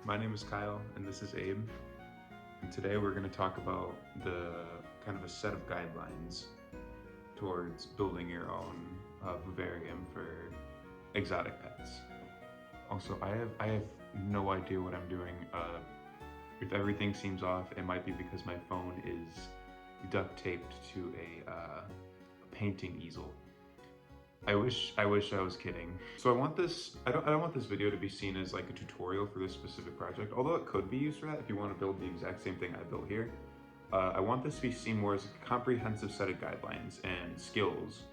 My name is Kyle and this is Abe. And today we're going to talk about the kind of a set of guidelines towards building your own vivarium for exotic pets. Also, I have no idea what I'm doing. If everything seems off, it might be because my phone is duct taped to a painting easel. I wish I was kidding. So I don't want this video to be seen as like a tutorial for this specific project, although it could be used for that if you want to build the exact same thing I built here. I want this to be seen more as a comprehensive set of guidelines and skills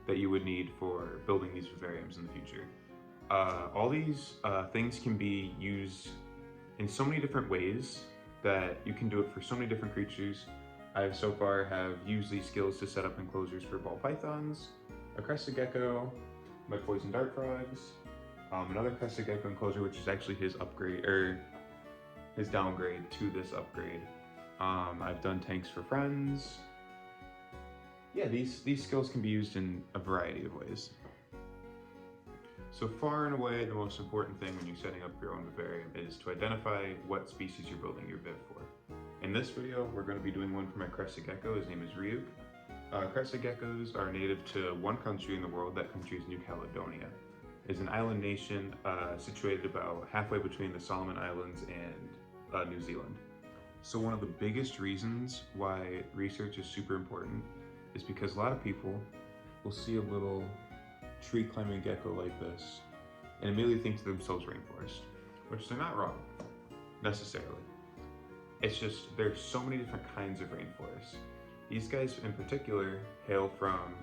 that you would need for building these vivariums in the future. All these things can be used in so many different ways that you can do it for so many different creatures. I so far have used these skills to set up enclosures for ball pythons, a Crested Gecko, my poison dart frogs, another Crested Gecko enclosure, which is actually his upgrade, or his downgrade to this upgrade. I've done tanks for friends. Yeah, these skills can be used in a variety of ways. So far and away, the most important thing when you're setting up your own vivarium is to identify what species you're building your viv for. In this video, we're going to be doing one for my Crested Gecko. His name is Ryuk. Crested geckos are native to one country in the world. That country is New Caledonia. It's an island nation situated about halfway between the Solomon Islands and New Zealand. So one of the biggest reasons why research is super important is because a lot of people will see a little tree climbing gecko like this and immediately think to themselves rainforest, which they're not wrong necessarily. It's just there's so many different kinds of rainforests. These guys in particular hail from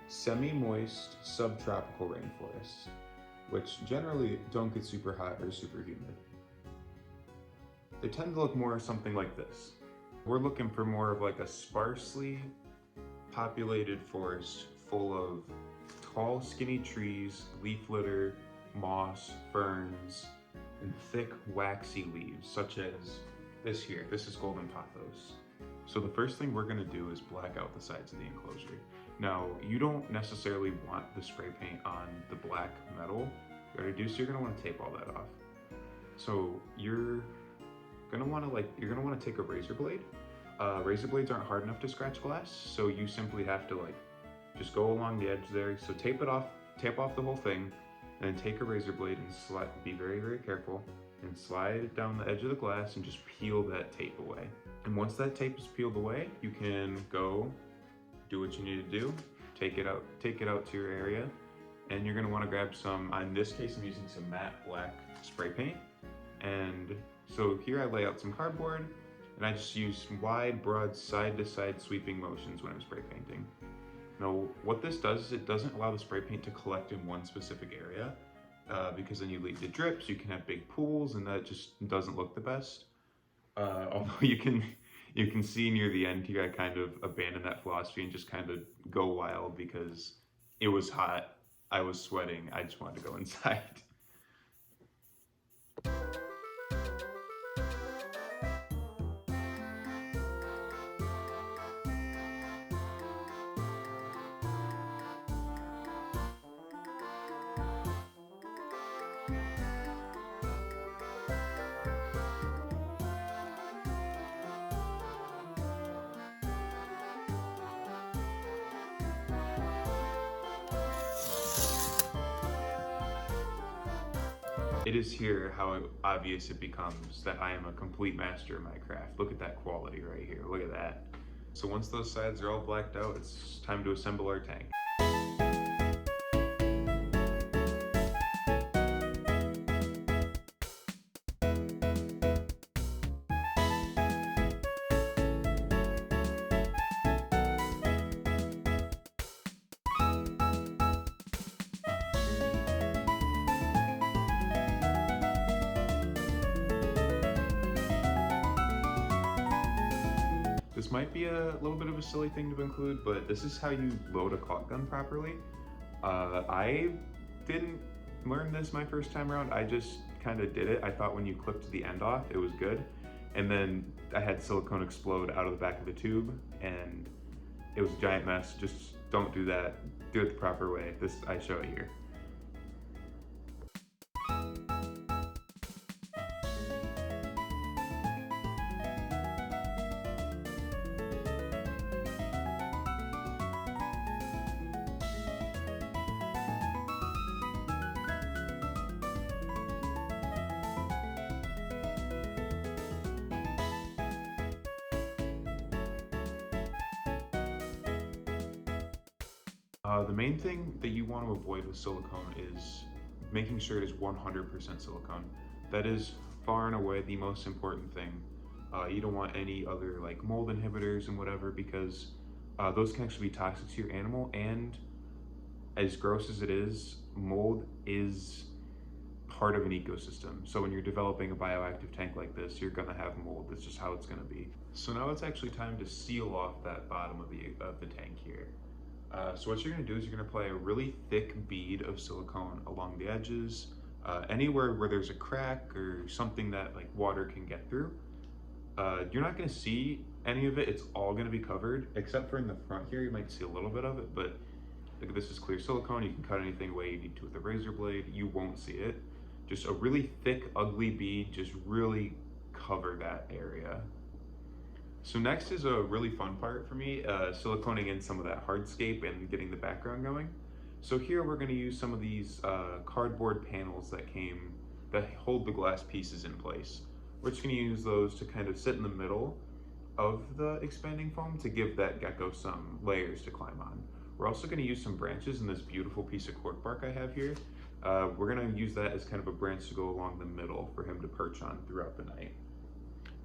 semi-moist subtropical rainforests, which generally don't get super hot or super humid. They tend to look more something like this. We're looking for more of like a sparsely populated forest full of tall, skinny trees, leaf litter, moss, ferns, and thick, waxy leaves, such as this here. This is golden pothos. So the first thing we're going to do is black out the sides of the enclosure. Now, you don't necessarily want the spray paint on the black metal. You already do, so you're going to want to tape all that off. So you're going to want to take a razor blade. Razor blades aren't hard enough to scratch glass, so you simply have to just go along the edge there. So tape it off, tape off the whole thing, and then take a razor blade and be very, very careful, and slide it down the edge of the glass and just peel that tape away. And once that tape is peeled away, you can go do what you need to do, take it out to your area, and you're gonna wanna grab some, in this case I'm using some matte black spray paint. And so here I lay out some cardboard, and I just use wide, broad, side-to-side sweeping motions when I'm spray painting. Now, what this does is it doesn't allow the spray paint to collect in one specific area, because then you lead to drips, you can have big pools, and that just doesn't look the best. Although you can see near the end here, I kind of abandoned that philosophy and just kind of go wild because it was hot, I was sweating, I just wanted to go inside. It is here how obvious it becomes that I am a complete master of my craft. Look at that quality right here, look at that. So once those sides are all blacked out, it's time to assemble our tank. This might be a little bit of a silly thing to include, but this is how you load a caulk gun properly. I didn't learn this my first time around. I just kind of did it. I thought when you clipped the end off, it was good. And then I had silicone explode out of the back of the tube, and it was a giant mess. Just don't do that. Do it the proper way. I show it here. The main thing that you want to avoid with silicone is making sure it is 100% silicone. That is far and away the most important thing. You don't want any other like mold inhibitors and whatever, because those can actually be toxic to your animal. And as gross as it is, mold is part of an ecosystem. So when you're developing a bioactive tank like this, you're gonna have mold. That's just how it's gonna be. So now it's actually time to seal off that bottom of the tank here. So what you're gonna do is you're gonna apply a really thick bead of silicone along the edges, anywhere where there's a crack or something that like water can get through. You're not gonna see any of it. It's all gonna be covered, except for in the front here. You might see a little bit of it, but like this is clear silicone. You can cut anything away you need to with a razor blade. You won't see it. Just a really thick, ugly bead, just really cover that area. So next is a really fun part for me, siliconing in some of that hardscape and getting the background going. So here we're gonna use some of these cardboard panels that hold the glass pieces in place. We're just gonna use those to kind of sit in the middle of the expanding foam to give that gecko some layers to climb on. We're also gonna use some branches in this beautiful piece of cork bark I have here. We're gonna use that as kind of a branch to go along the middle for him to perch on throughout the night.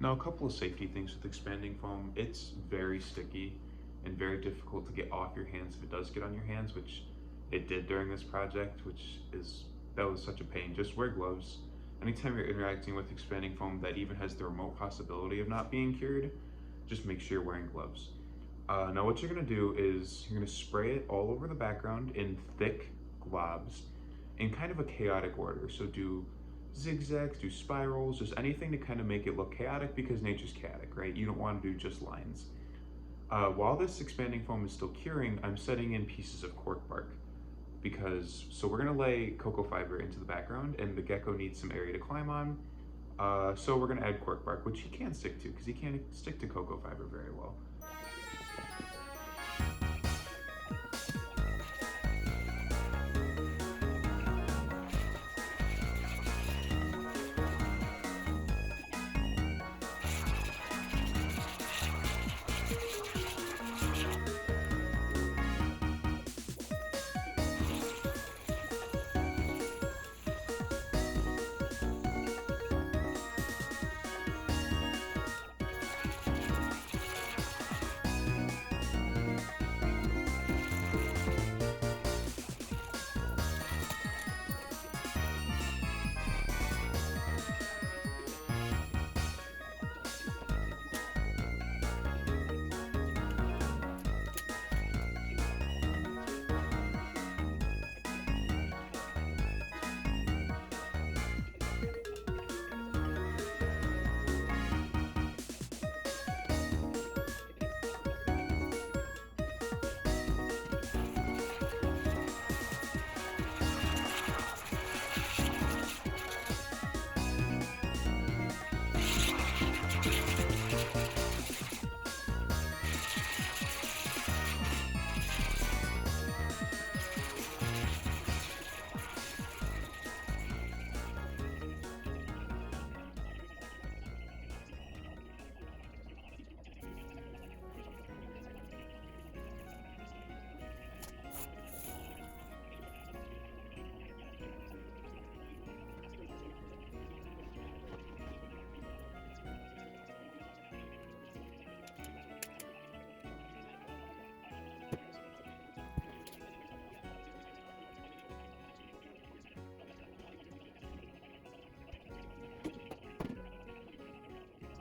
Now, a couple of safety things with expanding foam. It's very sticky and very difficult to get off your hands if it does get on your hands, which it did during this project, that was such a pain. Just wear gloves. Anytime you're interacting with expanding foam that even has the remote possibility of not being cured, just make sure you're wearing gloves. Now what you're gonna do is you're gonna spray it all over the background in thick globs in kind of a chaotic order. So do zigzags, do spirals, just anything to kind of make it look chaotic, because nature's chaotic, right? You don't want to do just lines. While this expanding foam is still curing, I'm setting in pieces of cork bark, so we're gonna lay cocoa fiber into the background and the gecko needs some area to climb on. So we're gonna add cork bark, which he can't stick to because he can't stick to cocoa fiber very well.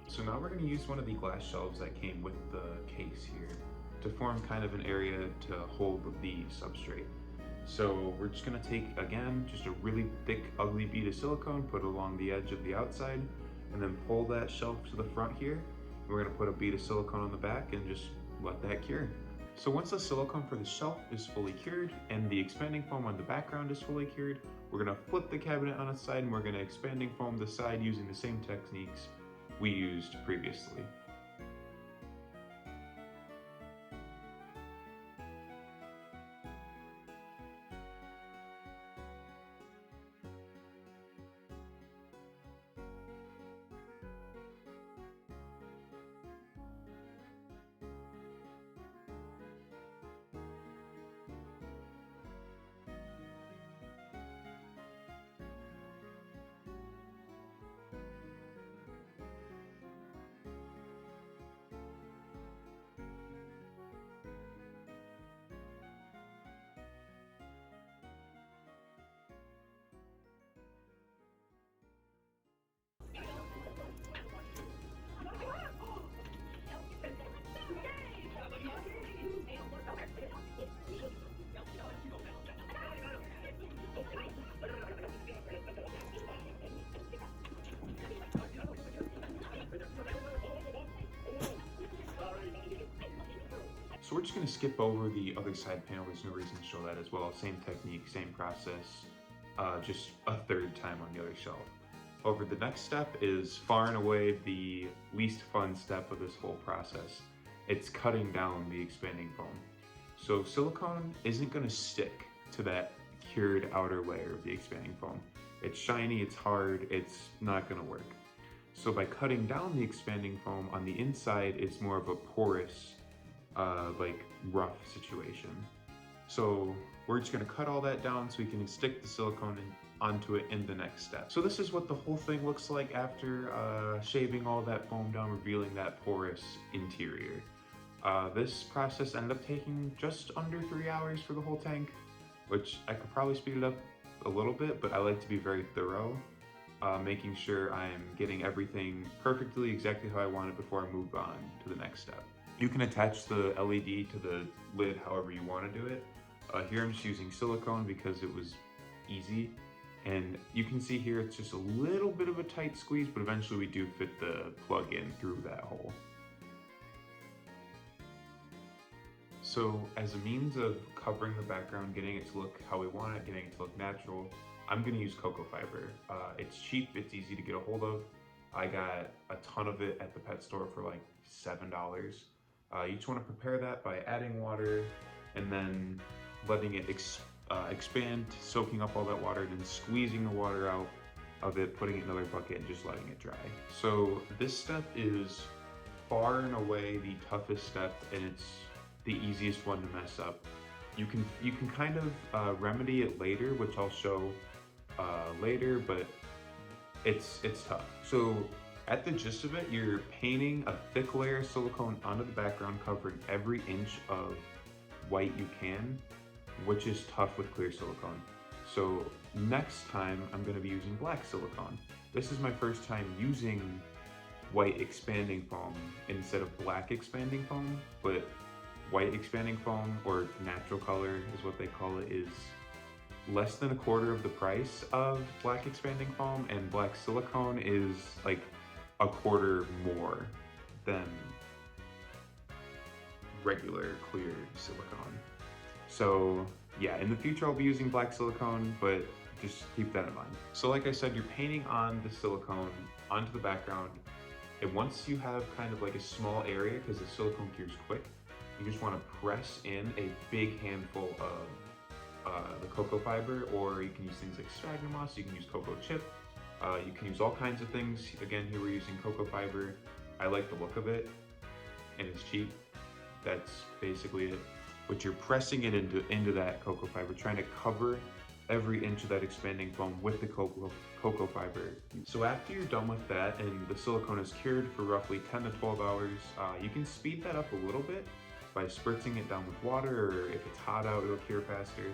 So now we're going to use one of the glass shelves that came with the case here to form kind of an area to hold the substrate. So we're just going to take, again, just a really thick, ugly bead of silicone, put it along the edge of the outside, and then pull that shelf to the front here. And we're going to put a bead of silicone on the back and just let that cure. So once the silicone for the shelf is fully cured and the expanding foam on the background is fully cured, we're going to flip the cabinet on its side and we're going to expanding foam the side using the same techniques we used previously. So we're just gonna skip over the other side panel. There's no reason to show that as well. Same technique, same process, just a third time on the other shelf. However, the next step is far and away the least fun step of this whole process. It's cutting down the expanding foam. So silicone isn't gonna stick to that cured outer layer of the expanding foam. It's shiny, it's hard, it's not gonna work. So by cutting down the expanding foam on the inside, it's more of a porous, like rough situation. So we're just gonna cut all that down so we can stick the silicone onto it in the next step. So this is what the whole thing looks like after shaving all that foam down, revealing that porous interior. This process ended up taking just under 3 hours for the whole tank, which I could probably speed it up a little bit, but I like to be very thorough, making sure I'm getting everything perfectly exactly how I want it before I move on to the next step. You can attach the LED to the lid however you want to do it. Here I'm just using silicone because it was easy. And you can see here it's just a little bit of a tight squeeze, but eventually we do fit the plug in through that hole. So as a means of covering the background, getting it to look how we want it, getting it to look natural, I'm gonna use cocoa fiber. It's cheap, it's easy to get a hold of. I got a ton of it at the pet store for like $7. You just wanna prepare that by adding water and then letting it expand, soaking up all that water, then squeezing the water out of it, putting it in another bucket and just letting it dry. So this step is far and away the toughest step, and it's the easiest one to mess up. You can kind of remedy it later, which I'll show later, but it's tough. So at the gist of it, you're painting a thick layer of silicone onto the background, covering every inch of white you can, which is tough with clear silicone. So next time I'm gonna be using black silicone. This is my first time using white expanding foam instead of black expanding foam, but white expanding foam, or natural color is what they call it, is less than a quarter of the price of black expanding foam, and black silicone is like a quarter more than regular clear silicone. So yeah, in the future I'll be using black silicone, but just keep that in mind. So like I said, you're painting on the silicone onto the background, and once you have kind of like a small area, because the silicone cures quick, you just want to press in a big handful of the cocoa fiber, or you can use things like sphagnum moss, you can use cocoa chip, you can use all kinds of things. Again, here we're using cocoa fiber. I like the look of it, and it's cheap. That's basically it. But you're pressing it into that cocoa fiber, trying to cover every inch of that expanding foam with the cocoa fiber. So after you're done with that and the silicone is cured for roughly 10 to 12 hours, you can speed that up a little bit by spritzing it down with water, or if it's hot out, it'll cure faster.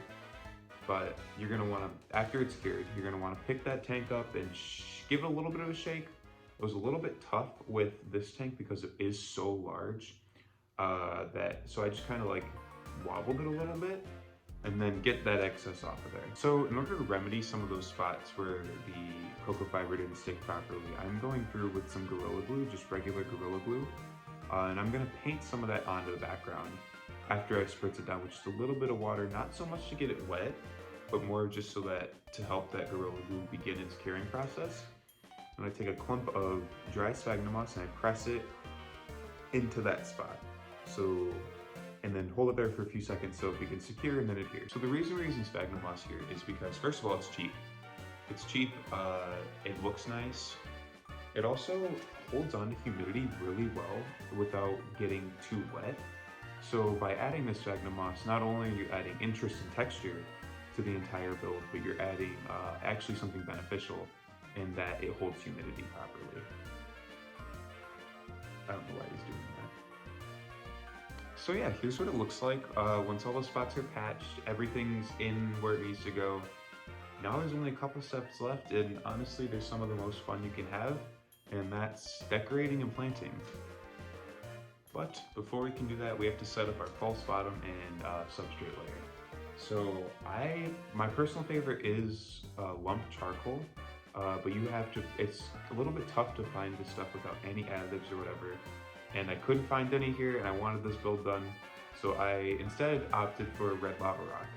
But you're gonna wanna, after it's cured, you're gonna wanna pick that tank up and give it a little bit of a shake. It was a little bit tough with this tank because it is so large, so I just kind of like wobbled it a little bit and then get that excess off of there. So in order to remedy some of those spots where the cocoa fiber didn't stick properly, I'm going through with some Gorilla Glue, just regular Gorilla Glue, and I'm gonna paint some of that onto the background after I spritz it down with just a little bit of water, not so much to get it wet, but more just so that to help that Gorilla Glue begin its curing process. And I take a clump of dry sphagnum moss and I press it into that spot. So, and then hold it there for a few seconds so it begins to cure and then adhere. So the reason we're using sphagnum moss here is because, first of all, it's cheap. It's cheap, it looks nice. It also holds on to humidity really well without getting too wet. So by adding this sphagnum moss, not only are you adding interest and texture to the entire build, but you're adding actually something beneficial in that it holds humidity properly. I don't know why he's doing that. So yeah, here's what it looks like once all the spots are patched, everything's in where it needs to go. Now there's only a couple steps left, and honestly, there's some of the most fun you can have, and that's decorating and planting. But before we can do that, we have to set up our false bottom and substrate layer. So my personal favorite is lumped charcoal, but you have to, it's a little bit tough to find this stuff without any additives or whatever. And I couldn't find any here, and I wanted this build done. So I instead opted for red lava rock.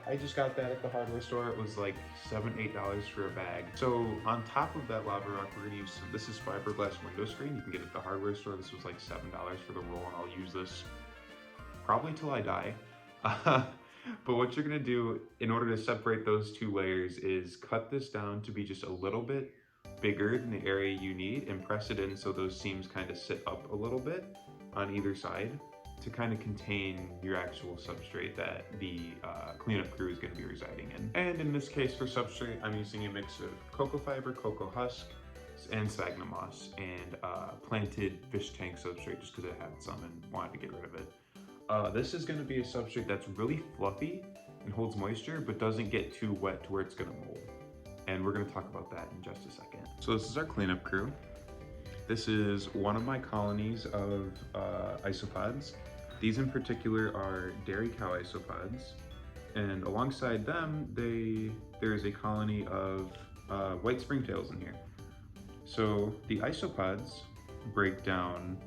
I just got that at the hardware store. It was like $7, $8 for a bag. So on top of that lava rock, we're gonna use this is fiberglass window screen. You can get it at the hardware store. This was like $7 for the roll, and I'll use this probably till I die. But what you're gonna do in order to separate those two layers is cut this down to be just a little bit bigger than the area you need and press it in so those seams kind of sit up a little bit on either side to kind of contain your actual substrate that the cleanup crew is going to be residing in. And in this case for substrate, I'm using a mix of cocoa fiber, cocoa husk, and sphagnum moss, and planted fish tank substrate just because I had some and wanted to get rid of it. This is going to be a substrate that's really fluffy and holds moisture, but doesn't get too wet to where it's going to mold. And we're going to talk about that in just a second. So this is our cleanup crew. This is one of my colonies of isopods. These in particular are dairy cow isopods. And alongside them, there is a colony of white springtails in here. So the isopods break down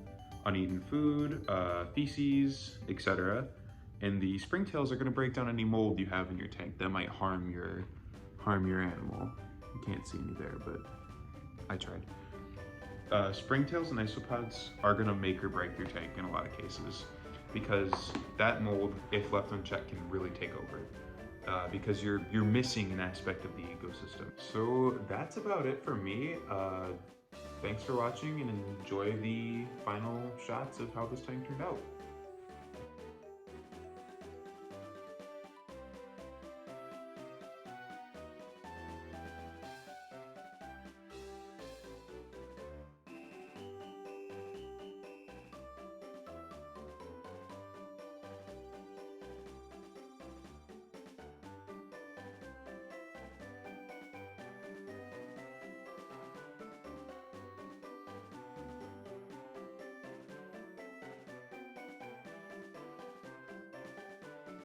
uneaten food, feces, etc. And the springtails are going to break down any mold you have in your tank that might harm your animal. You can't see me there, but I tried. Springtails and isopods are going to make or break your tank in a lot of cases, because that mold, if left unchecked, can really take over. Because you're missing an aspect of the ecosystem. So that's about it for me. Thanks for watching, and enjoy the final shots of how this tank turned out.